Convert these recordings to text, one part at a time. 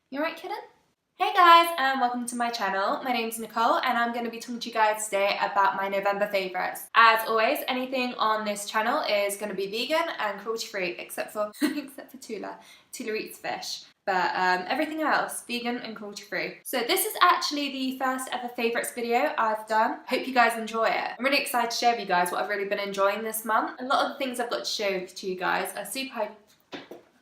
You alright, kitten? Hey guys, and welcome to my channel. My name's Nicole, and I'm going to be talking to you guys today about my November favourites. As always, anything on this channel is going to be vegan and cruelty-free, except for Tula. Tula eats fish. But everything else, vegan and cruelty-free. So this is actually the first ever favourites video I've done. Hope you guys enjoy it. I'm really excited to share with you guys what I've really been enjoying this month. A lot of the things I've got to show to you guys are super.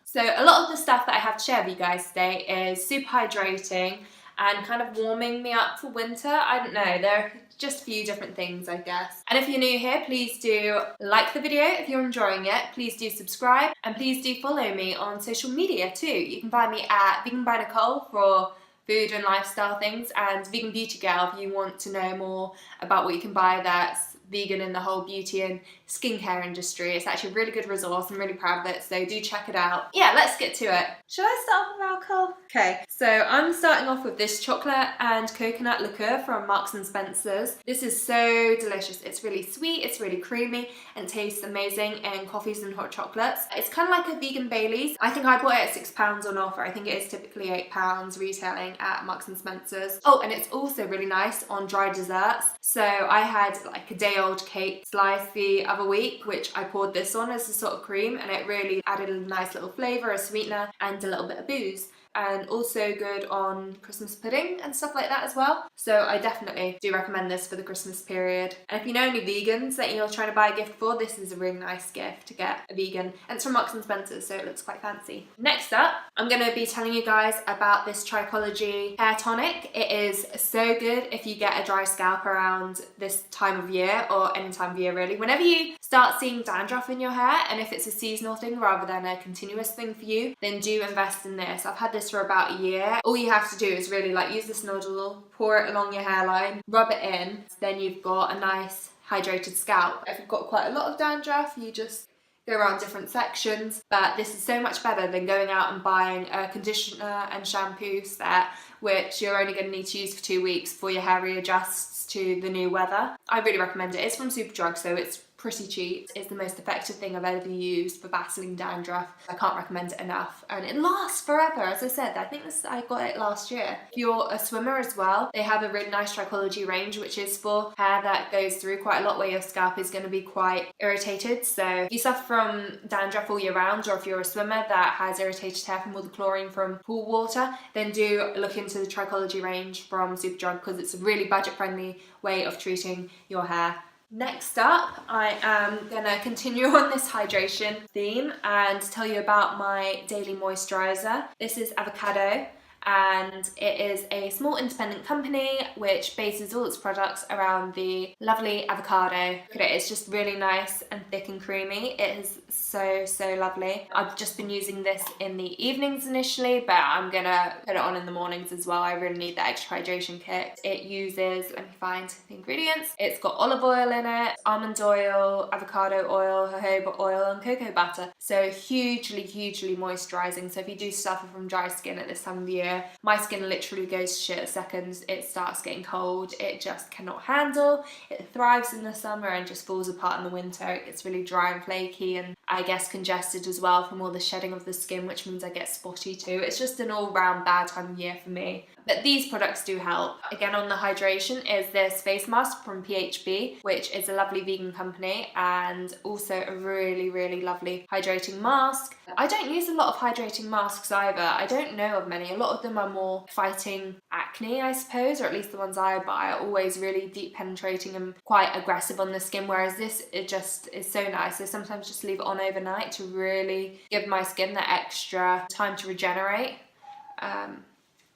So a lot of the stuff that I have to share with you guys today is super hydrating and kind of warming me up for winter. I don't know, there are just a few different things, I guess. And if you're new here, please do like the video if you're enjoying it. Please do subscribe and please do follow me on social media too. You can find me at Vegan by Nicole for food and lifestyle things, and Vegan Beauty Girl if you want to know more about what you can buy that's vegan in the whole beauty and skincare industry. It's actually a really good resource. I'm really proud of it, so do check it out. Yeah, let's get to it. Should I start off with alcohol? Okay, so I'm starting off with this chocolate and coconut liqueur from Marks and Spencer's. This is so delicious. It's really sweet, it's really creamy, and tastes amazing in coffees and hot chocolates. It's kind of like a vegan Baileys. I think I bought it at £6 on offer. I think it is typically £8 retailing at Marks and Spencer's. Oh, and it's also really nice on dry desserts. So I had like a day-old cake slice the other week, which I poured this on as a sort of cream, and it really added a nice little flavour, a sweetener, and a little bit of booze. And also good on Christmas pudding and stuff like that as well. So I definitely do recommend this for the Christmas period. And if you know any vegans that you're trying to buy a gift for, this is a really nice gift to get a vegan. And it's from Marks and Spencer's, so it looks quite fancy. Next up, I'm going to be telling you guys about this Trichology hair tonic. It is so good if you get a dry scalp around this time of year, or any time of year really. Whenever you start seeing dandruff in your hair, and if it's a seasonal thing rather than a continuous thing for you, then do invest in this. I've had this for about a year. All you have to do is really use this nozzle, pour it along your hairline, rub it in, then you've got a nice hydrated scalp. If you've got quite a lot of dandruff, you just go around different sections, but this is so much better than going out and buying a conditioner and shampoo set, which you're only going to need to use for 2 weeks before your hair readjusts to the new weather. I really recommend it. It's from Superdrug, so it's pretty cheap. It's the most effective thing I've ever used for battling dandruff. I can't recommend it enough, and it lasts forever. As I said, I got it last year. If you're a swimmer as well, they have a really nice Trichology range, which is for hair that goes through quite a lot where your scalp is going to be quite irritated. So if you suffer from dandruff all year round, or if you're a swimmer that has irritated hair from all the chlorine from pool water, then do look into the Trichology range from Superdrug, because it's a really budget-friendly way of treating your hair. Next up, I am gonna continue on this hydration theme and tell you about my daily moisturizer. This is Avocado, and it is a small independent company which bases all its products around the lovely avocado. Look at it, it's just really nice and thick and creamy. It is so lovely. I've just been using this in the evenings initially, but I'm gonna put it on in the mornings as well. I really need that extra hydration kick. It uses, let me find the ingredients. It's got olive oil in it, almond oil, avocado oil, jojoba oil, and cocoa butter. So hugely moisturizing. So if you do suffer from dry skin at this time of year, my skin literally goes to shit at seconds. It starts getting cold. It just cannot handle. It thrives in the summer and just falls apart in the winter. It gets really dry and flaky, and I guess congested as well from all the shedding of the skin, which means I get spotty too. It's just an all-round bad time of year for me. But these products do help. Again, on the hydration is this face mask from PHB, which is a lovely vegan company, and also a really lovely hydrating mask. I don't use a lot of hydrating masks either. I don't know of many. A lot of them are more fighting acne, I suppose, or at least the ones I buy are always really deep penetrating and quite aggressive on the skin, whereas this, it just is so nice. So sometimes just leave it on overnight to really give my skin that extra time to regenerate.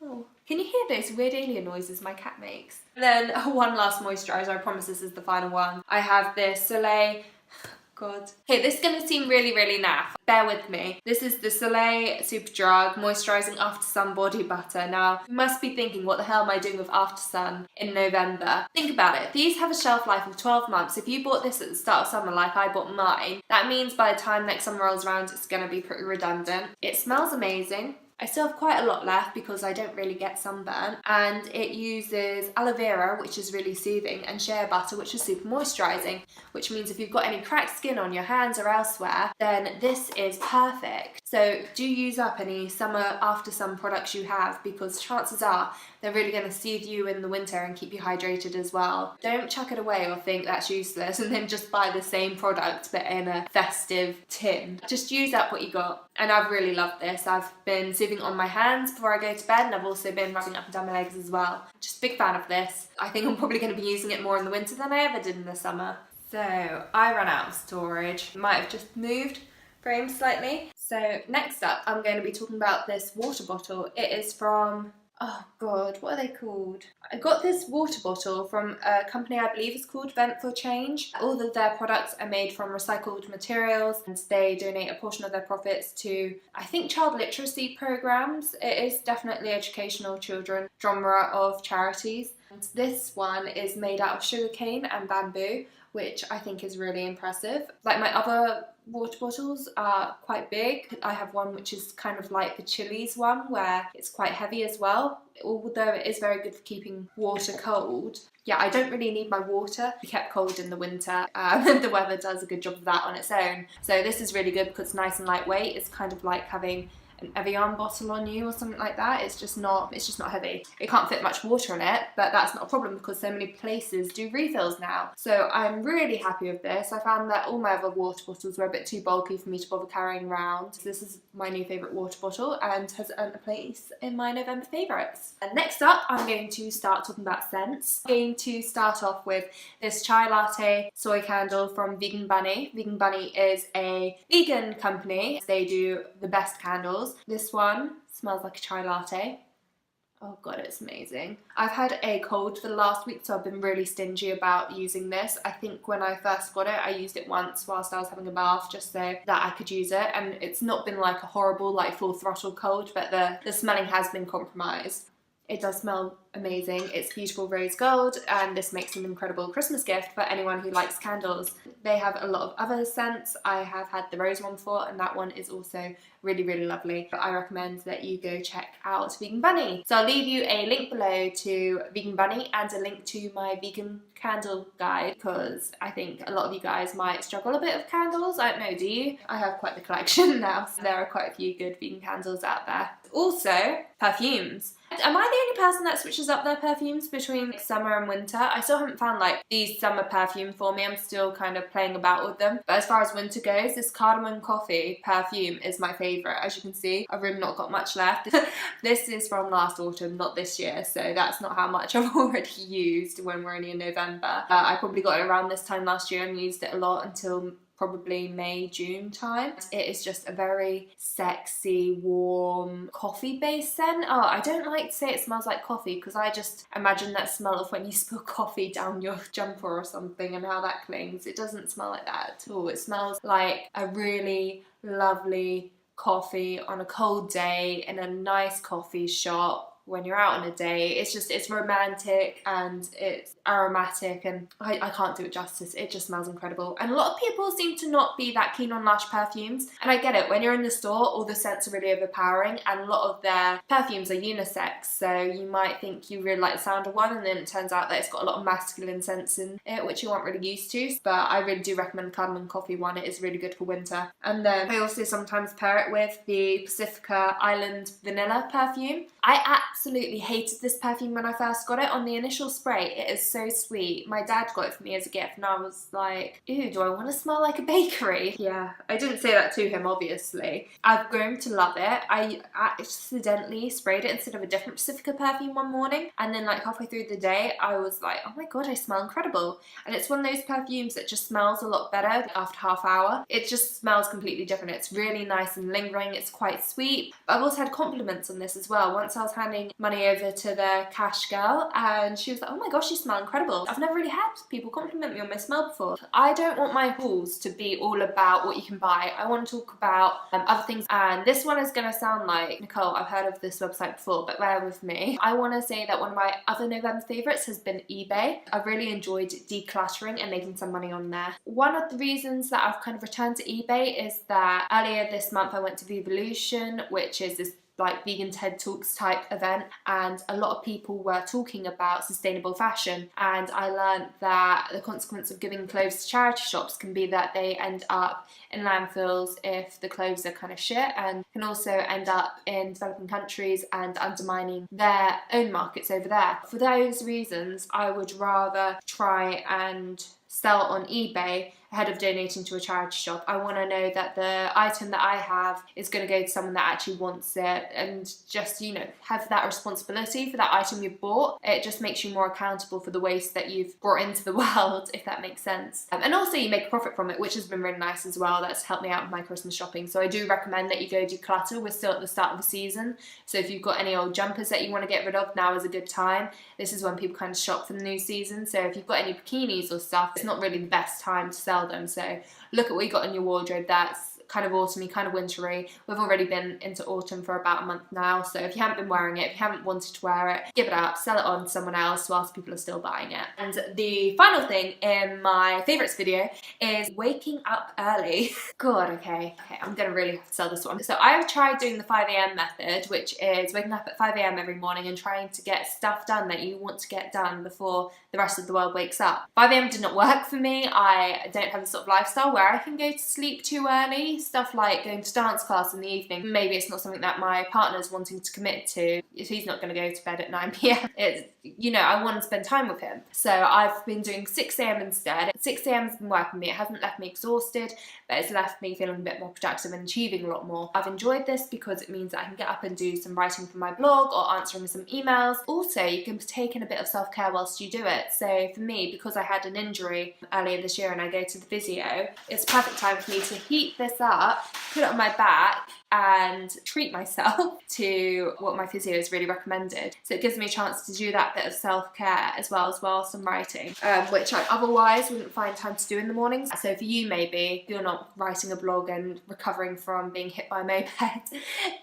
Oh, can you hear those weird alien noises my cat makes? And then one last moisturiser, I promise this is the final one. I have this Soleil, God. Okay, this is going to seem really naff. Bear with me. This is the Soleil Superdrug Moisturising After Sun Body Butter. Now, you must be thinking, what the hell am I doing with After Sun in November? Think about it. These have a shelf life of 12 months. If you bought this at the start of summer like I bought mine, that means by the time next summer rolls around, it's going to be pretty redundant. It smells amazing. I still have quite a lot left because I don't really get sunburn, and it uses aloe vera, which is really soothing, and shea butter, which is super moisturising, which means if you've got any cracked skin on your hands or elsewhere, then this is perfect. So do use up any summer after sun products you have, because chances are they're really going to soothe you in the winter and keep you hydrated as well. Don't chuck it away or think that's useless and then just buy the same product but in a festive tin. Just use up what you got. And I've really loved this. I've been soothing on my hands before I go to bed, and I've also been rubbing up and down my legs as well. Just a big fan of this. I think I'm probably going to be using it more in the winter than I ever did in the summer. So I ran out of storage. Might have just moved frame slightly. So next up, I'm going to be talking about this water bottle. It is from, oh god, what are they called? I got this water bottle from a company I believe is called Vent for Change. All of their products are made from recycled materials, and they donate a portion of their profits to, I think, child literacy programs. It is definitely educational children genre of charities. And this one is made out of sugarcane and bamboo, which I think is really impressive. Like my other water bottles are quite big. I have one which is kind of like the Chili's one, where it's quite heavy as well, although it is very good for keeping water cold. Yeah, I don't really need my water to be kept cold in the winter. The weather does a good job of that on its own. So this is really good because it's nice and lightweight. It's kind of like having an Evian bottle on you or something like that. It's just not heavy. It can't fit much water in it, but that's not a problem because so many places do refills now. So I'm really happy with this. I found that all my other water bottles were a bit too bulky for me to bother carrying around. This is my new favourite water bottle and has earned a place in my November favourites. And next up, I'm going to start talking about scents. I'm going to start off with this chai latte soy candle from Vegan Bunny. Vegan Bunny is a vegan company. They do the best candles. This one smells like a chai latte. Oh god, it's amazing. I've had a cold for the last week, so I've been really stingy about using this. I think when I first got it, I used it once whilst I was having a bath just so that I could use it, and it's not been like a horrible, like full throttle cold, but the smelling has been compromised. It does smell amazing. It's beautiful rose gold, and this makes an incredible Christmas gift for anyone who likes candles. They have a lot of other scents. I have had the rose one before, and that one is also really, really lovely. But I recommend that you go check out Vegan Bunny. So I'll leave you a link below to Vegan Bunny and a link to my vegan candle guide, because I think a lot of you guys might struggle a bit with candles. I don't know, do you? I have quite the collection now, so there are quite a few good vegan candles out there. Also, perfumes. Am I the only person that switches up their perfumes between summer and winter? I still haven't found like the summer perfume for me. I'm still kind of playing about with them. But as far as winter goes, this cardamom coffee perfume is my favourite. As you can see, I've really not got much left. This is from last autumn, not this year, so that's not how much I've already used when we're only in November. I probably got it around this time last year and used it a lot until probably May, June time. It is just a very sexy, warm, coffee-based scent. Oh, I don't like to say it smells like coffee because I just imagine that smell of when you spill coffee down your jumper or something and how that clings. It doesn't smell like that at all. It smells like a really lovely coffee on a cold day in a nice coffee shop when you're out on a day. It's romantic and it's aromatic, and I can't do it justice. It just smells incredible. And a lot of people seem to not be that keen on Lush perfumes, and I get it. When you're in the store, all the scents are really overpowering, and a lot of their perfumes are unisex, so you might think you really like the sound of one, and then it turns out that it's got a lot of masculine scents in it, which you aren't really used to. But I really do recommend the cardamom coffee one. It is really good for winter. And then I also sometimes pair it with the Pacifica Island vanilla perfume. I absolutely hated this perfume when I first got it. On the initial spray, it is so sweet. My dad got it for me as a gift, and I was like, ew, do I want to smell like a bakery? Yeah, I didn't say that to him, obviously. I've grown to love it. I accidentally sprayed it instead of a different Pacifica perfume one morning, and then like halfway through the day, I was like, oh my god, I smell incredible. And it's one of those perfumes that just smells a lot better after half hour. It just smells completely different. It's really nice and lingering. It's quite sweet. But I've also had compliments on this as well. Once I was handing money over to the cash girl, and she was like, oh my gosh, you smell incredible. I've never really had people compliment me on my smell before. I don't want my hauls to be all about what you can buy. I want to talk about other things, and this one is going to sound like, Nicole, I've heard of this website before, but bear with me. I want to say that one of my other November favourites has been eBay. I've really enjoyed decluttering and making some money on there. One of the reasons that I've kind of returned to eBay is that earlier this month I went to Vivolution, which is this like vegan TED Talks type event, and a lot of people were talking about sustainable fashion, and I learned that the consequence of giving clothes to charity shops can be that they end up in landfills if the clothes are kind of shit, and can also end up in developing countries and undermining their own markets over there. For those reasons, I would rather try and sell on eBay ahead of donating to a charity shop. I want to know that the item that I have is going to go to someone that actually wants it, and just, you know, have that responsibility for that item you've bought. It just makes you more accountable for the waste that you've brought into the world, if that makes sense. And also you make a profit from it, which has been really nice as well. That's helped me out with my Christmas shopping. So I do recommend that you go declutter. We're still at the start of the season, so if you've got any old jumpers that you want to get rid of, now is a good time. This is when people kind of shop for the new season, so if you've got any bikinis or stuff, it's not really the best time to sell them. So look at what you got in your wardrobe that's kind of autumny, kind of wintry. We've already been into autumn for about a month now, so if you haven't been wearing it, if you haven't wanted to wear it, give it up, sell it on to someone else whilst people are still buying it. And the final thing in my favourites video is waking up early. God, okay, I'm gonna really have to sell this one. So I've tried doing the 5 AM method, which is waking up at 5 AM every morning and trying to get stuff done that you want to get done before the rest of the world wakes up. 5 AM did not work for me. I don't have the sort of lifestyle where I can go to sleep too early. Stuff like going to dance class in the evening, maybe it's not something that my partner's wanting to commit to. If he's not going to go to bed at 9 PM, it's, you know, I want to spend time with him. So I've been doing 6 AM instead. 6 AM has been working for me. It hasn't left me exhausted, but it's left me feeling a bit more productive and achieving a lot more. I've enjoyed this because it means that I can get up and do some writing for my blog or answering some emails. Also, you can take in a bit of self-care whilst you do it. So for me, because I had an injury earlier this year and I go to the physio, it's a perfect time for me to heat this up, put it on my back, and treat myself to what my physio has really recommended. So it gives me a chance to do that bit of self-care as well as some writing, which I otherwise wouldn't find time to do in the mornings. So for you, maybe if you're not writing a blog and recovering from being hit by a moped,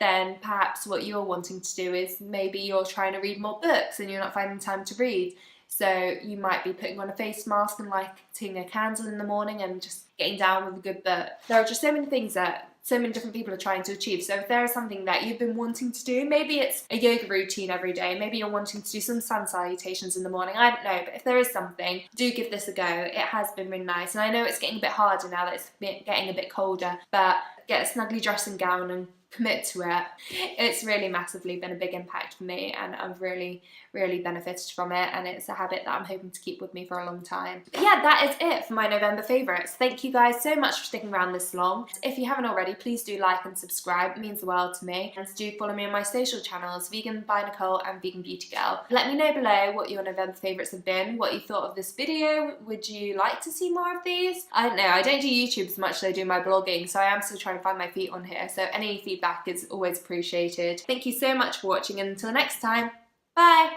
then perhaps what you're wanting to do is maybe you're trying to read more books and you're not finding time to read. So you might be putting on a face mask and lighting a candle in the morning and just getting down with a good book. There are just so many things that so many different people are trying to achieve. So if there is something that you've been wanting to do, maybe it's a yoga routine every day, maybe you're wanting to do some sun salutations in the morning, I don't know, but if there is something, do give this a go. It has been really nice, and I know it's getting a bit harder now that it's getting a bit colder, but get a snuggly dressing gown and commit to it. It's really massively been a big impact for me, and I've really benefited from it, and it's a habit that I'm hoping to keep with me for a long time. But yeah, that is it for my November favourites. Thank you guys so much for sticking around this long. If you haven't already, please do like and subscribe. It means the world to me. And do follow me on my social channels, Vegan by Nicole and Vegan Beauty Girl. Let me know below what your November favourites have been, what you thought of this video. Would you like to see more of these? I don't know, I don't do YouTube as much as I do my blogging, so I am still trying to find my feet on here, so any feedback is always appreciated. Thank you so much for watching, and until next time, bye!